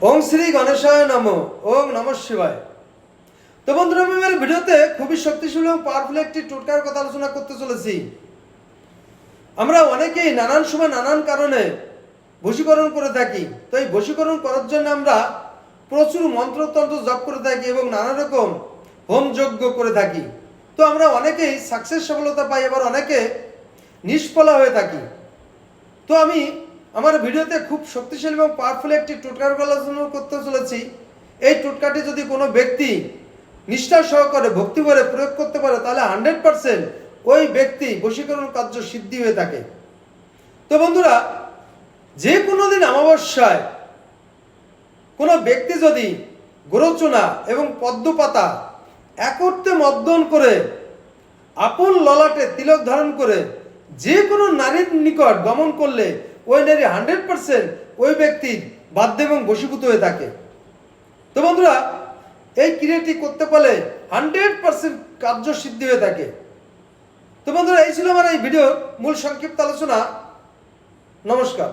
ওং শ্রী গণেশায় নমঃ। ওং নমঃ শিবায়। তো বন্ধুরা, আমি আমার ভিডিওতে খুবই শক্তিশালী এবং পাওয়ারফুল একটি টোটকার কথা আলোচনা করতে চলেছি। আমরা অনেকেই নানান সময় নানান কারণে বশীকরণ করে থাকি। তো এই বশীকরণ করার জন্য আমরা প্রচুর মন্ত্রতন্ত্র জপ করে থাকি এবং নানা রকম হোম যজ্ঞ করে থাকি। তো আমরা অনেকেই সফলতা পাই, আবার অনেকে নিষ্ফলা হয়ে থাকি। তো আমি আমার ভিডিওতে খুব শক্তিশালী এবং পাওয়ারফুল একটি টোটকার আলোচনা করতে চলেছি। এই টোটকাটি যদি কোনো ব্যক্তি নিষ্ঠা সহকারে ভক্তি করে প্রয়োগ করতে পারে, তাহলে 100% ওই ব্যক্তি বশীকরণ কার্য সিদ্ধি হয়ে থাকে। তো বন্ধুরা, যে কোনো দিন অমাবস্যায় কোনো ব্যক্তি যদি গোরচনা এবং পদ্মপাতা একত্রে মর্দন করে আপন ললাটে তিলক ধারণ করে যে কোনো নারীর নিকট গমন করলে ওই নারী 100% ওই ব্যক্তির বাধ্য এবং বশীভূত হয়ে থাকে। তো বন্ধুরা, এই ক্রিয়াটি করতে পারলে 100% কার্য সিদ্ধি হয়ে থাকে। তো বন্ধুরা, এই ছিল আমার এই ভিডিওর মূল সংক্ষিপ্ত আলোচনা। নমস্কার।